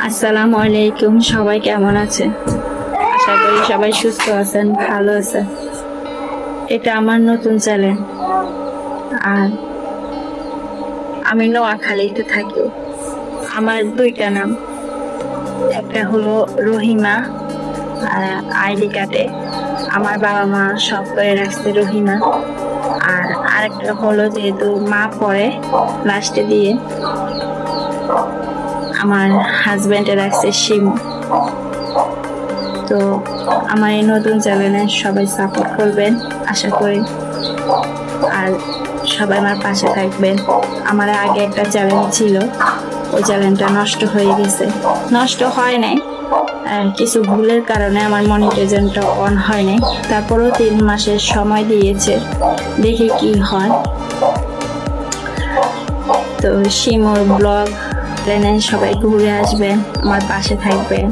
আসসালামু আলাইকুম। সবাই কেমন আছে? আশা করি সবাই সুস্থ আছেন, ভালো আছেন। এটা আমার নতুন চ্যানেল, আর আমি নোয়াখালীতে থাকি। আমার দুইটা নাম, একটা হলো রহিমা, আর আইডি কার্ডে আমার বাবা মা সব করে রাখছে রহিমা। আর আরেকটা হলো যেহেতু মা পরে লাস্টে দিয়ে আমার হাজবেন্ডে রাখছে শিমু। তো আমার এই নতুন চ্যানেলে সবাই সাপোর্ট করবেন আশা করি, আর সবাই আমার পাশে থাকবেন। আমার আগে একটা চ্যানেল ছিল, ওই চ্যানেলটা নষ্ট হয়ে গেছে। নষ্ট হয় নাই, কিছু ভুলের কারণে আমার মনিটাইজেশনটা অন হয় নাই। তারপরেও 3 মাসের সময় দিয়েছে, দেখি কি হয়। তো শিমুর ব্লগ প্ল্যানে সবাই ঘুরে আসবেন, আমার পাশে থাকবেন।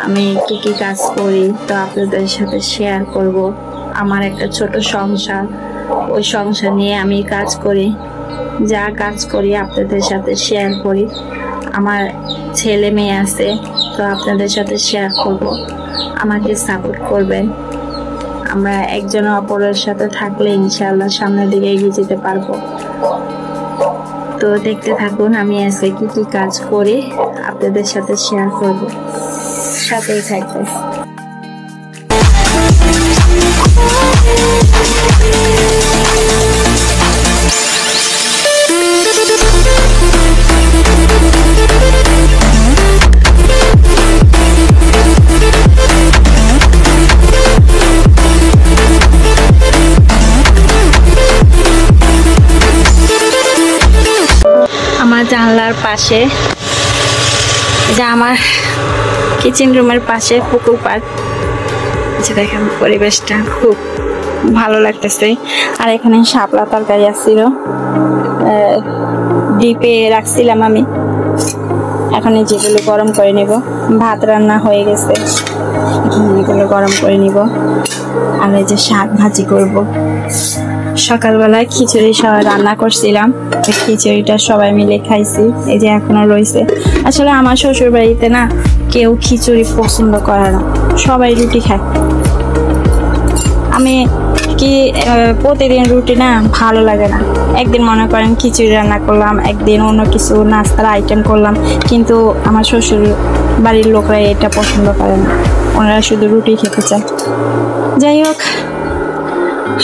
আমি কি কি কাজ করি তো আপনাদের সাথে শেয়ার করব। আমার একটা ছোট সংসার, ওই সংসার নিয়ে আমি কাজ করি, যা কাজ করি আপনাদের সাথে শেয়ার করি। আমার ছেলে মেয়ে আছে, তো আপনাদের সাথে শেয়ার করব। আমাকে সাপোর্ট করবেন। আমরা একজন অপরের সাথে থাকলে ইনশাআল্লাহ সামনের দিকে এগিয়ে যেতে পারবো। তো দেখতে থাকুন, আমি আজকে কি কি কাজ করি আপনাদের সাথে শেয়ার করব, সাথেই থাকবে। আমার জানলার পাশে, যা আমার কিচেন রুমের পাশে পুকুর পাড়, দেখেন পরিবেশটা খুব ভালো লাগতেছে। আর এখানে শাপলা তরকারি আসছিল, ডিপে রাখছিলাম আমি। এখন যেগুলো গরম করে নিব, ভাত রান্না হয়ে গেছে, এগুলো গরম করে নিব। আর এই যে শাক ভাজি করব। সকালবেলায় খিচুড়ি রান্না করছিলাম, খিচুড়িটা সবাই মিলে খাইছি, এই যে এখনো রয়েছে। আসলে আমার শ্বশুর বাড়িতে না কেউ খিচুড়ি পছন্দ করে না, সবাই রুটি খায়। আমি কি প্রতিদিন রুটি না ভালো লাগে না। একদিন মনে করেন খিচুড়ি রান্না করলাম, একদিন অন্য কিছু নাস্তার আইটেম করলাম, কিন্তু আমার শ্বশুর বাড়ির লোকরা এটা পছন্দ করে না, ওনারা শুধু রুটি খেতে চায়। যাই হোক,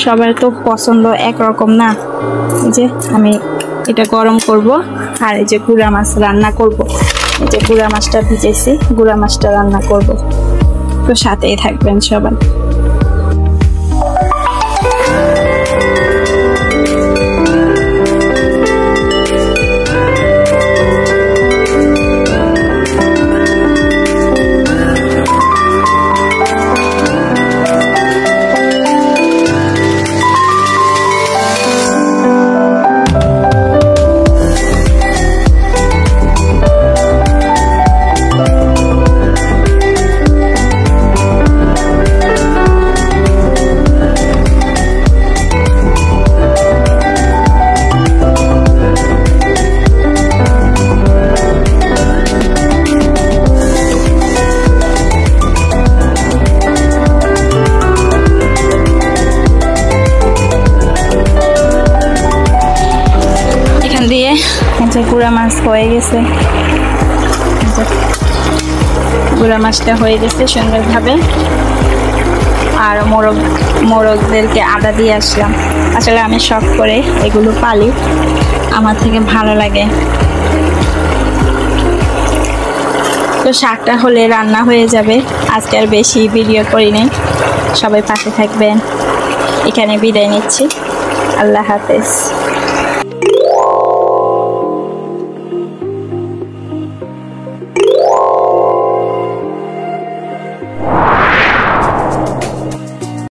সবার তো পছন্দ একরকম না। এই যে আমি এটা গরম করব, আর এই যে গুঁড়া মাছ রান্না করব। এই যে গুঁড়া মাছটা ভিজেছি, গুঁড়া মাছটা রান্না করব। তো সাথেই থাকবেন সবাই। গুঁড়া মাছ হয়ে গেছে, গুঁড়া মাছটা হয়ে গেছে সুন্দরভাবে। আর মোরগদেরকে আদা দিয়ে আসলাম। আসলে আমি শখ করে এগুলো পালি, আমার থেকে ভালো লাগে। তো শাকটা হলে রান্না হয়ে যাবে। আজকে আর বেশি ভিডিও করি নাই, সবাই পাশে থাকবেন। এখানে বিদায় নিচ্ছি, আল্লাহ হাফেজ।